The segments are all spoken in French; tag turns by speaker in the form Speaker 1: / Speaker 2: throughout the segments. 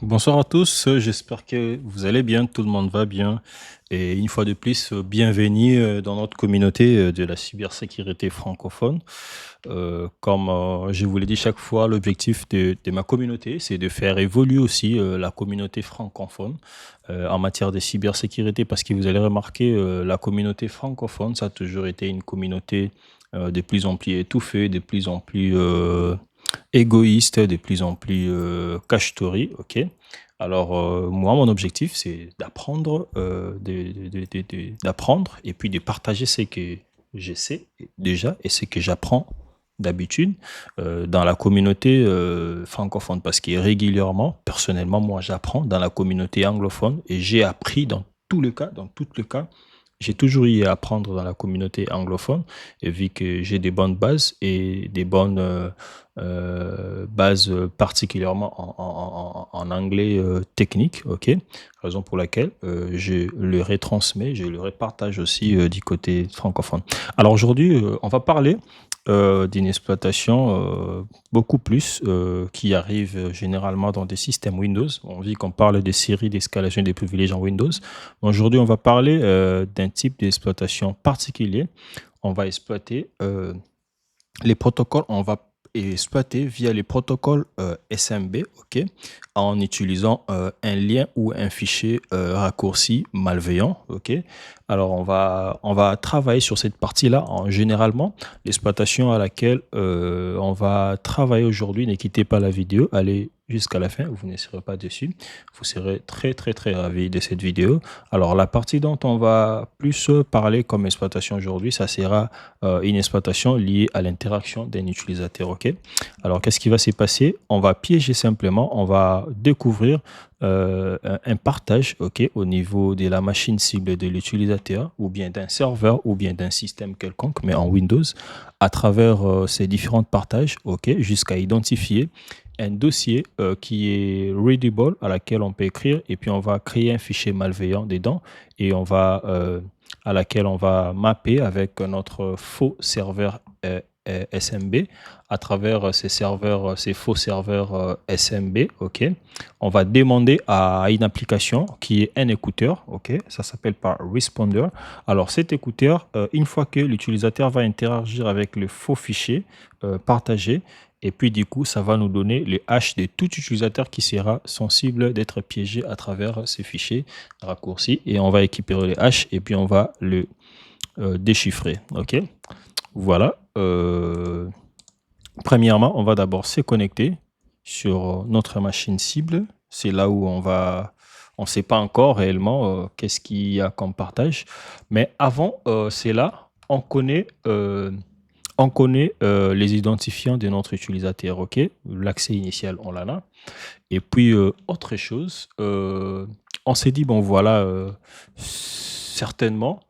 Speaker 1: Bonsoir à tous, j'espère que vous allez bien, tout le monde va bien. Et une fois de plus, bienvenue dans notre communauté de la cybersécurité francophone. Comme je vous l'ai dit chaque fois, l'objectif de ma communauté, c'est de faire évoluer aussi la communauté francophone en matière de cybersécurité, parce que vous allez remarquer, la communauté francophone, ça a toujours été une communauté de plus en plus étouffée, de plus en plus égoïste, de plus en plus cachetori, ok? Alors, moi, mon objectif, c'est d'apprendre, d'apprendre et puis de partager ce que je sais déjà et ce que j'apprends d'habitude dans la communauté francophone. Parce que régulièrement, personnellement, moi, j'apprends dans la communauté anglophone et j'ai appris dans tous les cas, dans tous les cas, j'ai toujours eu à apprendre dans la communauté anglophone, et vu que j'ai des bonnes bases et des bonnes bases particulièrement en anglais technique, ok? Raison pour laquelle je le retransmets, je le repartage aussi du côté francophone. Alors aujourd'hui, on va parler d'une exploitation beaucoup plus qui arrive généralement dans des systèmes Windows. On dit qu'on parle des séries d'escalation des privilèges en Windows. Aujourd'hui, on va parler d'un type d'exploitation particulier. On va exploiter les protocoles, on va exploiter via les protocoles SMB, ok, en utilisant un lien ou un fichier raccourci malveillant, ok. Alors on va travailler sur cette partie-là. Généralement, l'exploitation à laquelle on va travailler aujourd'hui, ne quittez pas la vidéo, allez jusqu'à la fin, vous ne serez pas dessus. Vous serez très très très ravis de cette vidéo. Alors la partie dont on va plus parler comme exploitation aujourd'hui, ça sera une exploitation liée à l'interaction d'un utilisateur. Ok. Alors, qu'est-ce qui va se passer? On va piéger simplement, on va découvrir un partage, ok, au niveau de la machine cible de l'utilisateur, ou bien d'un serveur, ou bien d'un système quelconque, mais en Windows, à travers ces différents partages, ok, jusqu'à identifier un dossier qui est readable, à laquelle on peut écrire, et puis on va créer un fichier malveillant dedans, et on va à laquelle on va mapper avec notre faux serveur SMB à travers ces serveurs, ces faux serveurs SMB, ok. On va demander à une application qui est un écouteur, ok. Ça s'appelle par Responder. Alors cet écouteur, une fois que l'utilisateur va interagir avec le faux fichier partagé, et puis du coup, ça va nous donner les hash de tout utilisateur qui sera sensible d'être piégé à travers ces fichiers raccourcis, et on va récupérer les hash et puis on va le déchiffrer. Ok, voilà. Premièrement, on va d'abord se connecter sur notre machine cible. C'est là où on ne sait pas encore réellement qu'est-ce qu'il y a comme partage. Mais avant cela, on connaît les identifiants de notre utilisateur. Ok, l'accès initial, on l'a là. Et puis, autre chose, on s'est dit, bon voilà, certainement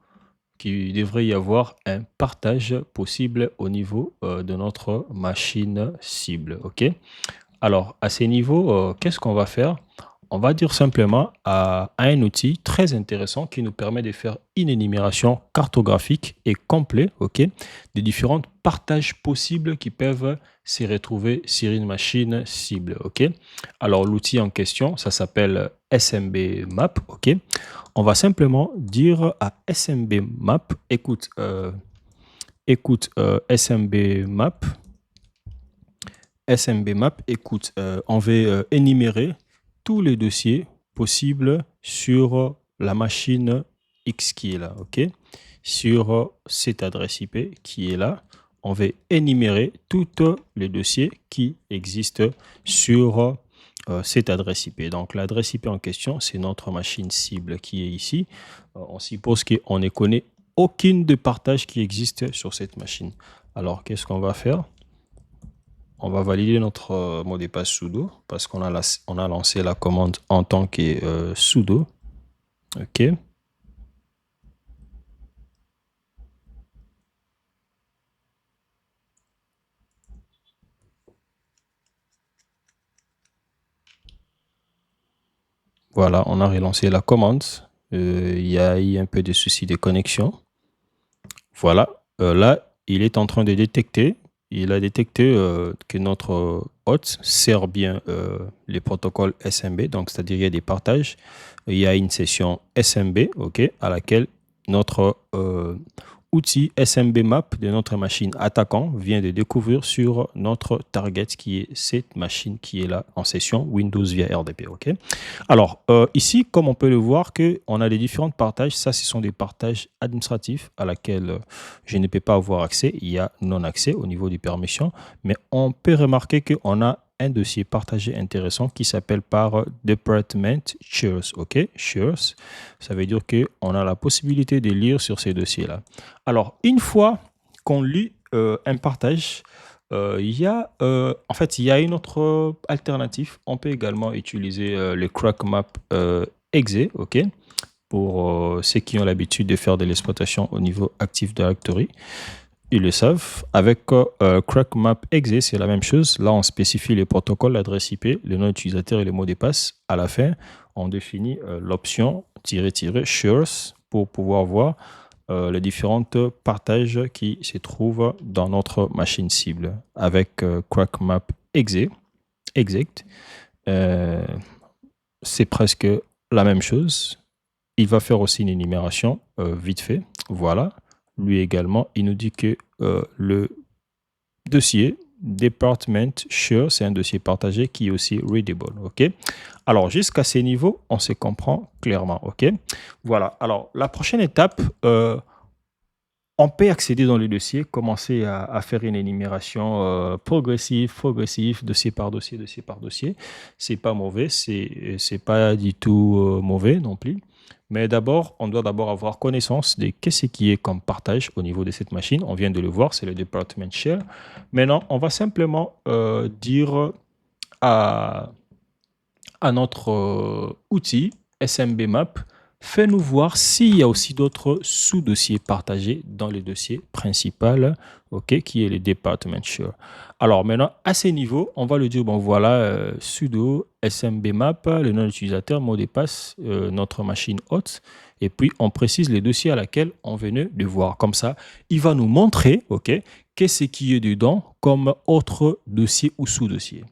Speaker 1: qu'il devrait y avoir un partage possible au niveau de notre machine cible. OK? Alors, à ces niveaux, qu'est-ce qu'on va faire? On va dire simplement à un outil très intéressant qui nous permet de faire une énumération cartographique et complète, ok, des différents partages possibles qui peuvent se retrouver sur une machine cible. Ok. Alors, l'outil en question, ça s'appelle SMB Map. Ok. On va simplement dire à SMB Map, écoute SMB Map. SMB Map, écoute, on va énumérer tous les dossiers possibles sur la machine X qui est là, ok? Sur cette adresse IP qui est là, on va énumérer tous les dossiers qui existent sur cette adresse IP. Donc l'adresse IP en question, c'est notre machine cible qui est ici. On suppose qu'on ne connaît aucune de partage qui existe sur cette machine. Alors qu'est-ce qu'on va faire? On va valider notre mot de passe sudo parce on a lancé la commande en tant que sudo. OK. Voilà, on a relancé la commande. Il y a eu un peu de soucis de connexion. Voilà, là, il est en train de détecter il a détecté que notre hôte sert bien les protocoles SMB, donc c'est-à-dire il y a des partages. Il y a une session SMB, ok, à laquelle notre outil SMB Map de notre machine attaquant vient de découvrir sur notre target qui est cette machine qui est là en session Windows via RDP, ok. Alors, ici, comme on peut le voir, que on a les différents partages. Ça, ce sont des partages administratifs à laquelle je ne peux pas avoir accès. Il y a non-accès au niveau des permissions. Mais on peut remarquer qu'on a un dossier partagé intéressant qui s'appelle par Department Shares. OK? Shares, ça veut dire qu'on a la possibilité de lire sur ces dossiers-là. Alors, une fois qu'on lit un partage, il y a, en fait, il y a une autre alternative. On peut également utiliser le CrackMap exe, ok, pour ceux qui ont l'habitude de faire de l'exploitation au niveau Active Directory. Ils le savent. Avec CrackMap exe, c'est la même chose. Là, on spécifie les protocoles, l'adresse IP, le nom utilisateur et le mot de passe. À la fin, on définit l'option "shares" pour pouvoir voir les différentes partages qui se trouvent dans notre machine cible. Avec CrackMap exact, c'est presque la même chose. Il va faire aussi une énumération vite fait. Voilà. Lui également, il nous dit que le dossier Department Share, c'est un dossier partagé qui est aussi readable. OK? Alors, jusqu'à ces niveaux, on se comprend clairement. OK? Voilà. Alors, la prochaine étape, on peut accéder dans le dossier, commencer à faire une énumération progressive, dossier par dossier, dossier par dossier. C'est pas mauvais, c'est pas du tout mauvais non plus. Mais d'abord, on doit d'abord avoir connaissance de qu'est-ce qui est comme partage au niveau de cette machine. On vient de le voir, c'est le Department Share. Maintenant, on va simplement dire à notre outil SMB Map, fais-nous voir s'il y a aussi d'autres sous-dossiers partagés dans le dossier principal, ok, qui est le Department Share. Alors maintenant, à ce niveau, on va le dire, bon voilà, sudo SMB Map, le nom d'utilisateur, mot de passe, notre machine hôte, et puis on précise les dossiers à laquelle on venait de voir. Comme ça, il va nous montrer, ok, qu'est-ce qui est dedans comme autre dossier ou sous-dossier.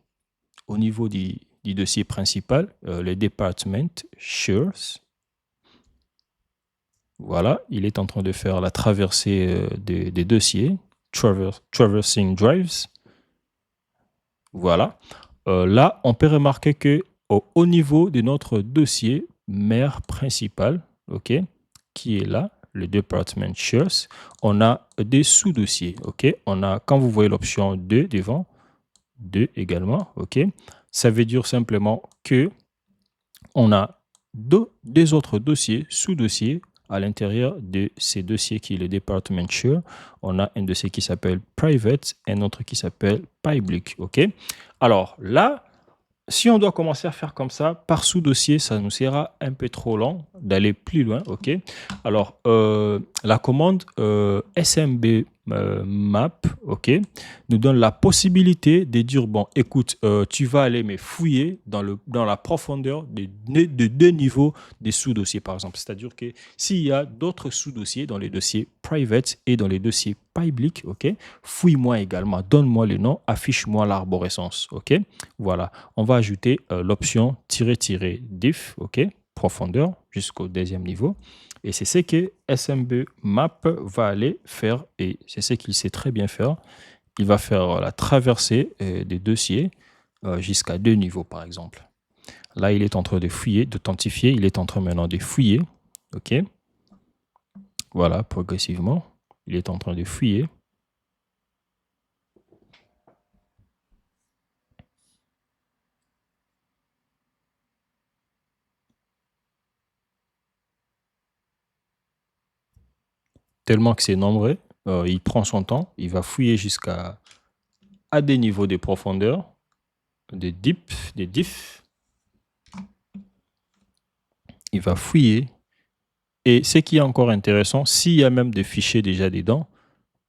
Speaker 1: Au niveau du dossier principal, le Department Shares. Voilà, il est en train de faire la traversée des dossiers, Traversing Drives. Voilà. Là, on peut remarquer que au niveau de notre dossier mère principal, ok, qui est là, le Department Shares, on a des sous-dossiers. Ok, on a, quand vous voyez l'option 2 devant, 2 également, ok, ça veut dire simplement que on a deux autres dossiers, sous-dossiers, à l'intérieur de ces dossiers qui est le Department Share. On a un dossier qui s'appelle Private et un autre qui s'appelle Public. OK? Alors là, si on doit commencer à faire comme ça, par sous-dossier, ça nous sera un peu trop long d'aller plus loin. OK? Alors, la commande SMB map, OK, nous donne la possibilité de dire, bon, écoute, tu vas aller me fouiller dans la profondeur de deux niveaux des sous-dossiers, par exemple. C'est-à-dire que s'il y a d'autres sous-dossiers dans les dossiers private et dans les dossiers public, OK, fouille-moi également, donne-moi le nom, affiche-moi l'arborescence. OK? Voilà. On va ajouter l'option "-diff", OK, profondeur jusqu'au deuxième niveau. Et c'est ce que SMB Map va aller faire et c'est ce qu'il sait très bien faire. Il va faire la traversée des dossiers jusqu'à 2 niveaux, par exemple. Là, il est en train de fouiller, d'authentifier. Il est en train maintenant de fouiller. OK. Voilà, progressivement. Il est en train de fouiller. Tellement que c'est nombreux, il prend son temps, il va fouiller jusqu'à des niveaux de profondeur, des diffs. Il va fouiller. Et ce qui est encore intéressant, s'il y a même des fichiers déjà dedans,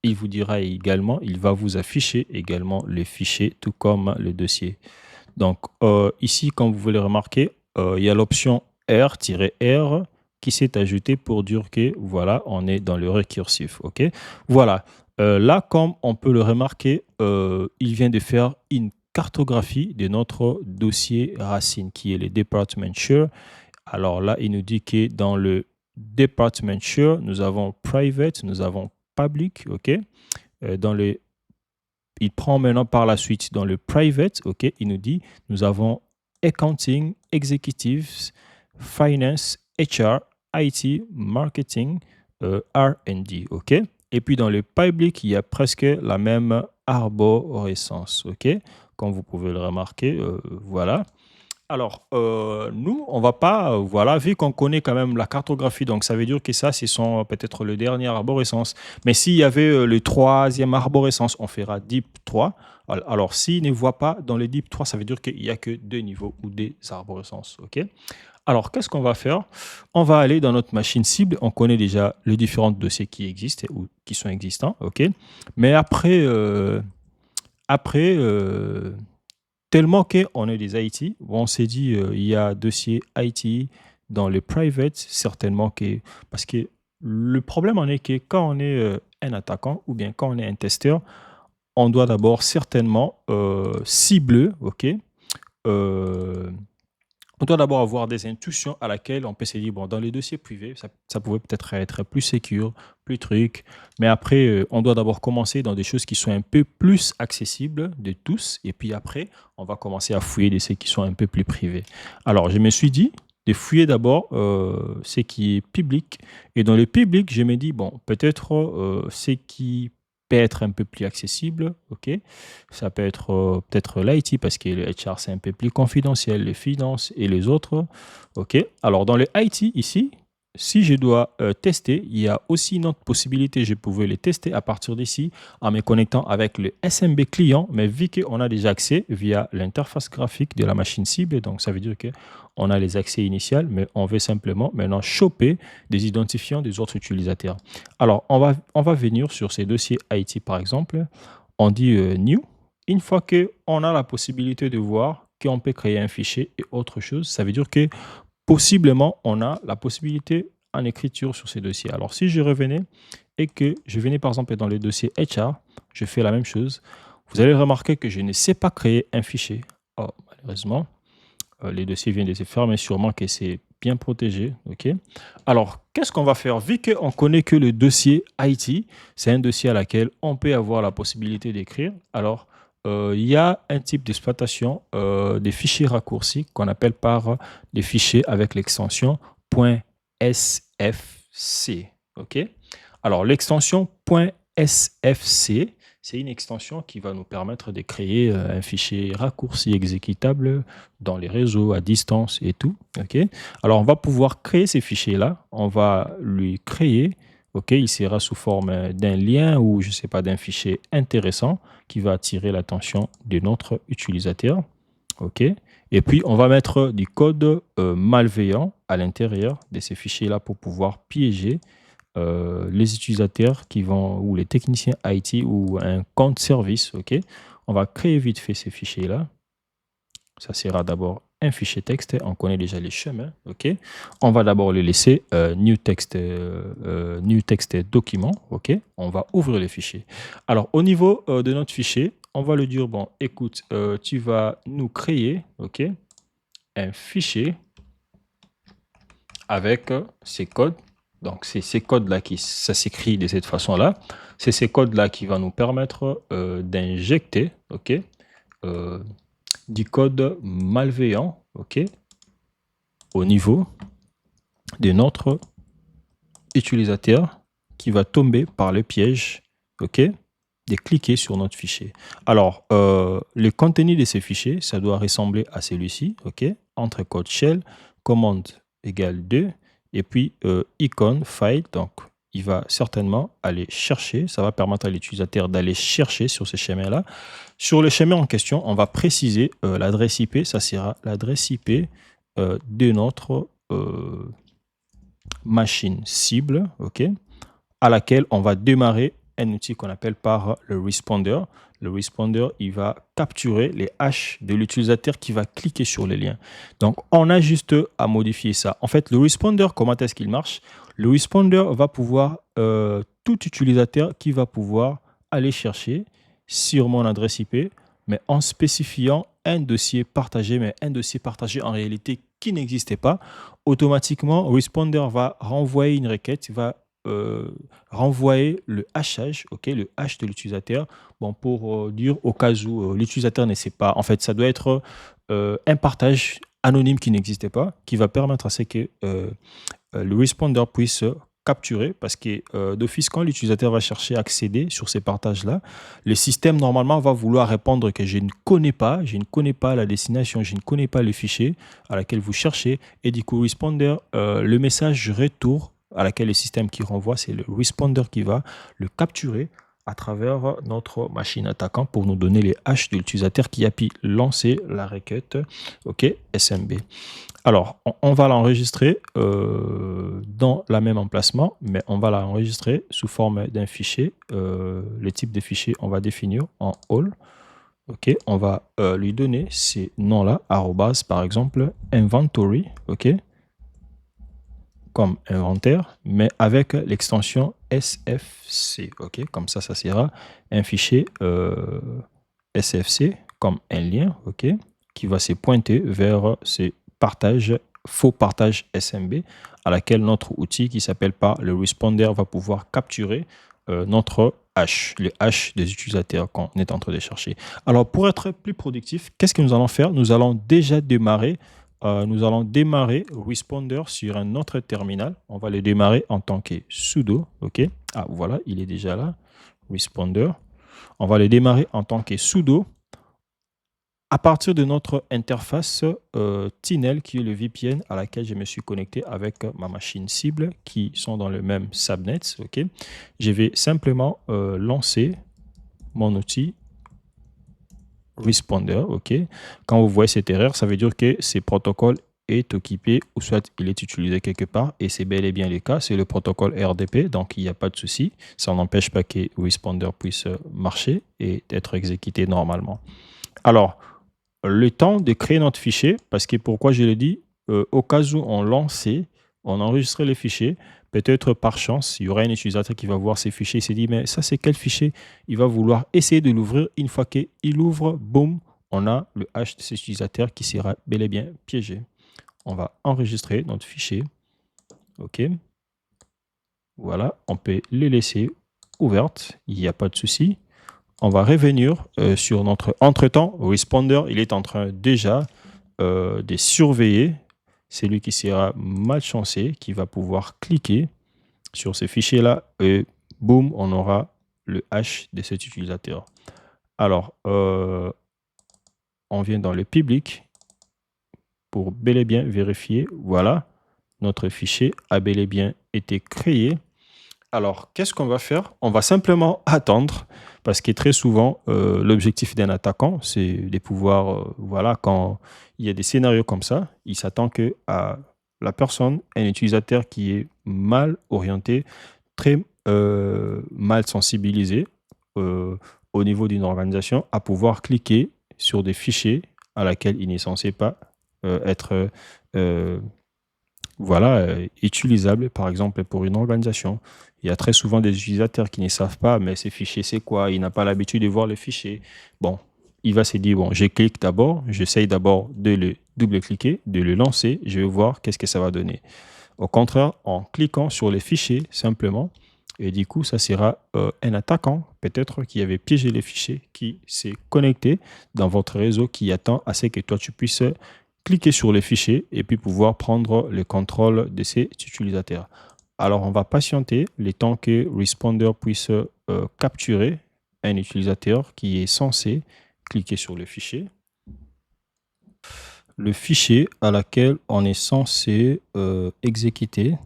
Speaker 1: il vous dira également, il va vous afficher également les fichiers, tout comme le dossier. Donc ici, comme vous voulez remarquer, il y a l'option R-R qui s'est ajoutée pour dire que voilà, on est dans le récursif. OK? Voilà. Là, comme on peut le remarquer, il vient de faire une cartographie de notre dossier racine qui est le department share. Alors là, il nous dit que dans le department share, nous avons private, nous avons public, OK? Dans le il prend maintenant par la suite dans le private, OK, il nous dit nous avons accounting, executives, finance, HR, IT, marketing, R&D, OK. Et puis dans le public, il y a presque la même arborescence, OK, comme vous pouvez le remarquer, voilà. Alors, nous, on va pas, voilà, vu qu'on connaît quand même la cartographie, donc ça veut dire que ça, c'est son peut-être le dernier arborescence. Mais s'il y avait le troisième arborescence, on fera DIP 3. Alors, s'il ne voit pas dans le DIP 3, ça veut dire qu'il n'y a que deux niveaux ou des arborescences. OK? Alors, qu'est-ce qu'on va faire? On va aller dans notre machine cible. On connaît déjà les différents dossiers qui existent ou qui sont existants. OK? Mais après, tellement qu'on est des IT, on s'est dit, il y a dossier IT dans le private, certainement que... Parce que le problème en est que quand on est un attaquant ou bien quand on est un testeur, on doit d'abord certainement cibler, OK, euh, on doit d'abord avoir des intuitions à laquelle on peut se dire, bon, dans les dossiers privés, ça pouvait peut-être être plus sécure, plus truc. Mais après, on doit d'abord commencer dans des choses qui sont un peu plus accessibles de tous. Et puis après, on va commencer à fouiller des sites qui sont un peu plus privés. Alors, je me suis dit de fouiller d'abord ce qui est public. Et dans le public, je me dis, bon, peut-être ce qui peut être un peu plus accessible, ok. Ça peut être peut-être l'IT parce que le HR c'est un peu plus confidentiel, les finances et les autres, ok. Alors dans le IT ici, si je dois tester, il y a aussi une autre possibilité, je pouvais les tester à partir d'ici en me connectant avec le SMB client, mais vu qu'on a déjà accès via l'interface graphique de la machine cible, donc ça veut dire que on a les accès initiaux, mais on veut simplement maintenant choper des identifiants des autres utilisateurs. Alors, on va venir sur ces dossiers IT, par exemple. On dit New. Une fois qu'on a la possibilité de voir qu'on peut créer un fichier et autre chose, ça veut dire que possiblement, on a la possibilité en écriture sur ces dossiers. Alors, si je revenais et que je venais, par exemple, dans le dossier HR, je fais la même chose, vous allez remarquer que je ne sais pas créer un fichier. Oh, malheureusement, les dossiers viennent de se fermer, sûrement que c'est bien protégé. OK. Alors, qu'est-ce qu'on va faire? Vu qu'on connaît que le dossier IT, c'est un dossier à laquelle on peut avoir la possibilité d'écrire. Alors, il y a un type d'exploitation des fichiers raccourcis qu'on appelle par des fichiers avec l'extension .sfc. OK. Alors, l'extension .sfc, c'est une extension qui va nous permettre de créer un fichier raccourci exécutable dans les réseaux à distance et tout. OK. Alors, on va pouvoir créer ces fichiers-là. On va lui créer. OK. Il sera sous forme d'un lien ou, je ne sais pas, d'un fichier intéressant qui va attirer l'attention de notre utilisateur. OK. Et puis, on va mettre du code malveillant à l'intérieur de ces fichiers-là pour pouvoir piéger les utilisateurs qui vont, ou les techniciens IT ou un compte service, ok. On va créer vite fait ces fichiers-là. Ça sera d'abord un fichier texte. On connaît déjà les chemins, ok. On va d'abord le laisser new text document, ok. On va ouvrir le fichier. Alors, au niveau de notre fichier, on va le dire, bon, écoute, tu vas nous créer, ok, un fichier avec ces codes. Donc, c'est ces codes-là ça s'écrit de cette façon-là. C'est ces codes-là qui vont nous permettre d'injecter, ok, du code malveillant, ok, au niveau de notre utilisateur qui va tomber par le piège, ok, de cliquer sur notre fichier. Alors, le contenu de ces fichiers, ça doit ressembler à celui-ci, ok, entre code shell, commande égale 2, et puis icône file, donc il va certainement aller chercher, ça va permettre à l'utilisateur d'aller chercher sur ce schéma-là. Sur le schéma en question, on va préciser l'adresse IP, ça sera l'adresse IP de notre machine cible, ok, à laquelle on va démarrer un outil qu'on appelle par le responder. Le responder, il va capturer les hash de l'utilisateur qui va cliquer sur les liens. Donc, on a juste à modifier ça. En fait, le responder, comment est-ce qu'il marche? Le responder va pouvoir, tout utilisateur qui va pouvoir aller chercher sur mon adresse IP, mais en spécifiant un dossier partagé, mais un dossier partagé en réalité qui n'existait pas. Automatiquement, Responder va renvoyer une requête, va renvoyer le hashage, ok, le hash de l'utilisateur, bon, pour dire au cas où l'utilisateur ne sait pas. En fait, ça doit être un partage anonyme qui n'existait pas, qui va permettre à ce que le responder puisse capturer, parce que d'office, quand l'utilisateur va chercher à accéder sur ces partages-là, le système normalement va vouloir répondre que je ne connais pas la destination, je ne connais pas le fichier à laquelle vous cherchez, et du coup, responder, le message retour à laquelle le système qui renvoie, c'est le responder qui va le capturer à travers notre machine attaquant pour nous donner les hashes de l'utilisateur qui a pu lancer la requête, ok, SMB. Alors, on va l'enregistrer dans la même emplacement, mais on va l'enregistrer sous forme d'un fichier. Le type de fichier, on va définir en all. OK, on va lui donner ces noms-là, arrobase, par exemple, inventory, OK, comme inventaire, mais avec l'extension SFC, OK, comme ça sera un fichier SFC comme un lien, OK, qui va se pointer vers ces partages, faux partage SMB, à laquelle notre outil qui s'appelle pas le responder va pouvoir capturer notre hash, le hash des utilisateurs qu'on est en train de chercher. Alors, pour être plus productif, qu'est-ce que nous allons faire? Nous allons déjà démarrer Responder sur un autre terminal. On va le démarrer en tant que sudo, ok? Ah, voilà, il est déjà là, Responder. On va le démarrer en tant que sudo à partir de notre interface Tinel, qui est le VPN à laquelle je me suis connecté avec ma machine cible, qui sont dans le même subnet, ok? Je vais simplement lancer mon outil Responder, ok. Quand vous voyez cette erreur, ça veut dire que ce protocole est occupé ou soit il est utilisé quelque part, et c'est bel et bien le cas. C'est le protocole RDP, donc il n'y a pas de souci. Ça n'empêche pas que Responder puisse marcher et être exécuté normalement. Alors, le temps de créer notre fichier, parce que pourquoi je le dis, au cas où on lançait, on enregistrait les fichiers, peut-être par chance, il y aura un utilisateur qui va voir ces fichiers et se dit, mais ça c'est quel fichier? Il va vouloir essayer de l'ouvrir. Une fois qu'il ouvre, boum, on a le hash de cet utilisateur qui sera bel et bien piégé. On va enregistrer notre fichier. OK. Voilà, on peut les laisser ouvertes, il n'y a pas de souci. On va revenir sur notre entre-temps. Responder, il est en train déjà de surveiller. C'est lui qui sera malchancé, qui va pouvoir cliquer sur ce fichier-là et boum, on aura le hash de cet utilisateur. Alors, on vient dans le public pour bel et bien vérifier. Voilà, notre fichier a bel et bien été créé. Alors, qu'est-ce qu'on va faire? On va simplement attendre, parce que très souvent, l'objectif d'un attaquant, c'est de pouvoir, voilà, quand il y a des scénarios comme ça, il s'attend que à la personne, un utilisateur qui est mal orienté, très mal sensibilisé au niveau d'une organisation, à pouvoir cliquer sur des fichiers à laquelle il n'est censé pas être voilà, utilisable, par exemple, pour une organisation. Il y a très souvent des utilisateurs qui ne savent pas, mais ces fichiers, c'est quoi? Il n'a pas l'habitude de voir les fichiers. Bon, il va se dire, bon, je clique d'abord, j'essaye d'abord de le double-cliquer, de le lancer, je vais voir qu'est-ce que ça va donner. Au contraire, en cliquant sur les fichiers, simplement, et du coup, ça sera un attaquant, peut-être, qui avait piégé les fichiers, qui s'est connecté dans votre réseau, qui attend à ce que toi, tu puisses cliquer sur les fichiers et puis pouvoir prendre le contrôle de ces utilisateurs. Alors, on va patienter le temps que Responder puisse capturer un utilisateur qui est censé cliquer sur le fichier. Le fichier à laquelle on est censé exécuter,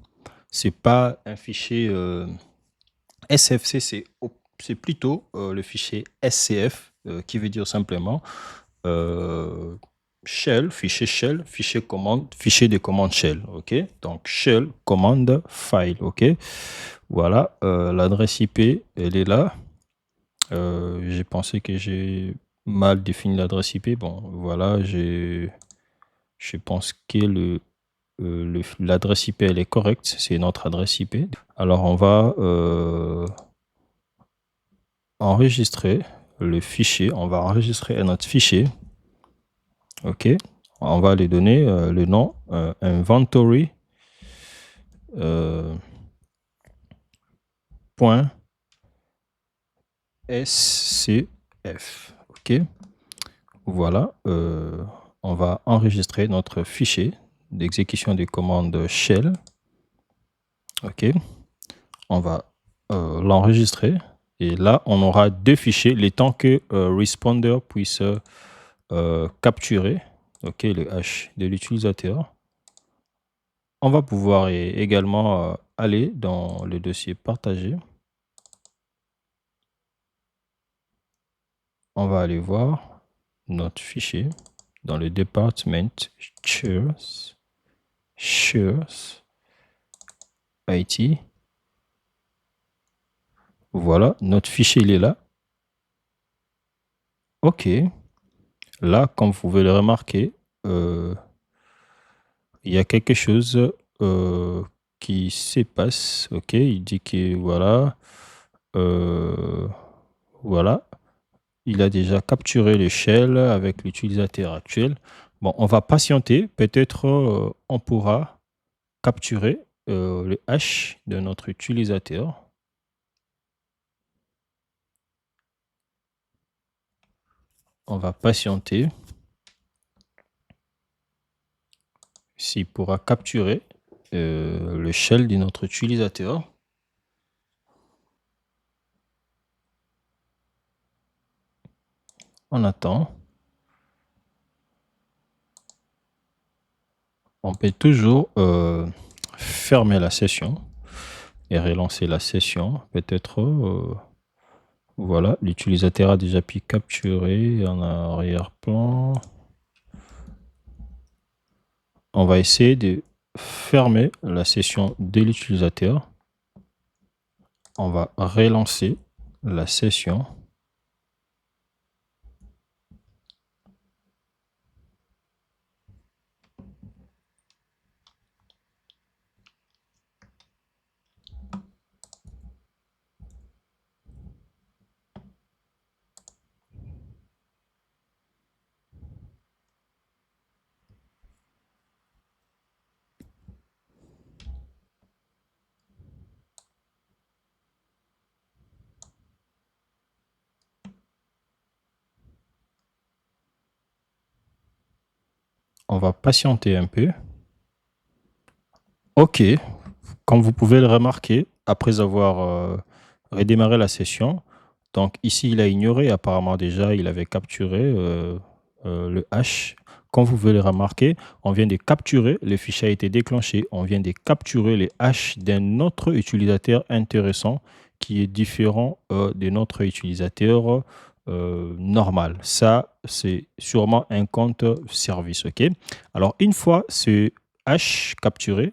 Speaker 1: c'est pas un fichier SFC, c'est plutôt le fichier SCF, qui veut dire simplement shell, fichier commande, fichier de commande shell, ok? Donc shell commande file, ok? Voilà, l'adresse IP, elle est là. J'ai pensé que j'ai mal défini l'adresse IP. Bon, voilà, je pense que l'adresse IP, elle est correcte. C'est notre adresse IP. Alors, on va enregistrer le fichier. On va enregistrer notre fichier. OK. On va lui donner le nom inventory .scf. OK. Voilà. On va enregistrer notre fichier d'exécution des commandes shell. OK. On va l'enregistrer. Et là, on aura deux fichiers, les temps que Responder puisse capturer, OK, le hash de l'utilisateur. On va pouvoir également aller dans le dossier partagé. On va aller voir notre fichier dans le department shares IT. Voilà, notre fichier il est là. OK. Là, comme vous pouvez le remarquer, il y a quelque chose qui se passe. OK, il dit que voilà, voilà, il a déjà capturé le shell avec l'utilisateur actuel. Bon, on va patienter. Peut-être on pourra capturer le hash de notre utilisateur. On va patienter. S'il pourra capturer le shell de notre utilisateur. On attend. On peut toujours fermer la session et relancer la session. Peut-être, voilà, l'utilisateur a déjà pu capturer en arrière-plan. On va essayer de fermer la session de l'utilisateur. On va relancer la session. On va patienter un peu. OK. Comme vous pouvez le remarquer, après avoir redémarré la session, donc ici, il a ignoré. Apparemment, déjà, il avait capturé le hash. Comme vous pouvez le remarquer, on vient de capturer, le fichier a été déclenché. On vient de capturer les hash d'un autre utilisateur intéressant qui est différent de notre utilisateur normal. Ça, c'est sûrement un compte service. OK. Alors, une fois ce hash capturé,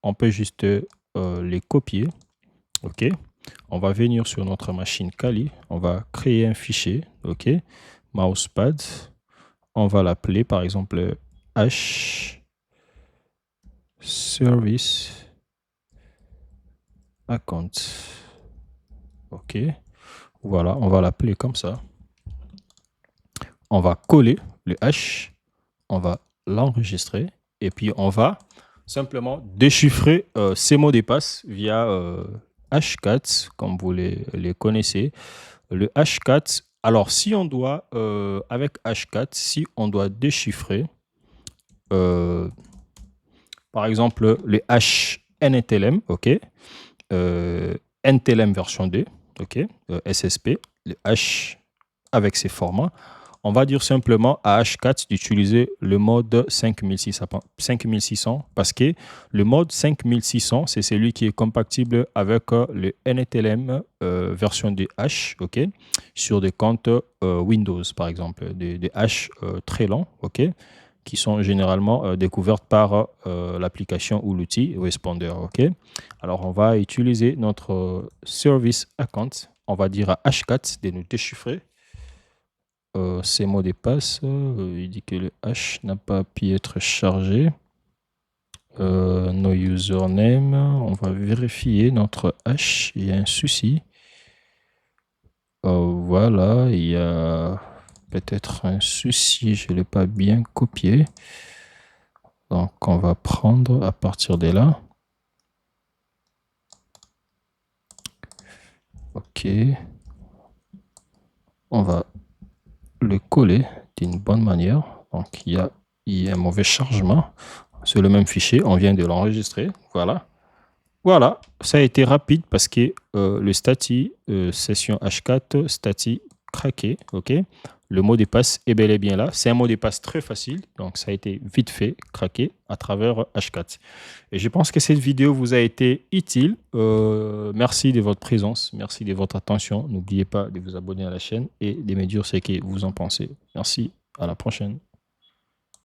Speaker 1: on peut juste les copier. OK. On va venir sur notre machine Kali. On va créer un fichier. OK. Mousepad. On va l'appeler par exemple hash service account. OK. Voilà, on va l'appeler comme ça. On va coller le hash. On va l'enregistrer. Et puis, on va simplement déchiffrer ces mots de passe via hashcat, comme vous les connaissez. Le hashcat, alors si on doit, avec hashcat, si on doit déchiffrer, par exemple, le hash NTLM, OK, NTLM version 2, OK, SSP, le hash avec ses formats, on va dire simplement à H4 d'utiliser le mode 5600 parce que le mode 5600, c'est celui qui est compatible avec le NTLM version de H, OK, sur des comptes Windows, par exemple, des H très longs, OK, qui sont généralement découvertes par l'application ou l'outil Responder, OK. Alors, on va utiliser notre service account. On va dire à H4 de nous déchiffrer ces mots de passe. Il dit que le hash n'a pas pu être chargé. No username. On va vérifier notre hash. Il y a un souci. Voilà, il y a peut-être un souci, je ne l'ai pas bien copié. Donc, on va prendre à partir de là. OK. On va le coller d'une bonne manière. Donc, il y a un mauvais chargement. C'est le même fichier, on vient de l'enregistrer. Voilà. Voilà, ça a été rapide parce que le Stati session H4, Stati craqué, ok. Le mot de passe est bel et bien là. C'est un mot de passe très facile, donc ça a été vite fait, craqué à travers H4. Et je pense que cette vidéo vous a été utile. Merci de votre présence, merci de votre attention. N'oubliez pas de vous abonner à la chaîne et de me dire ce que vous en pensez. Merci, à la prochaine.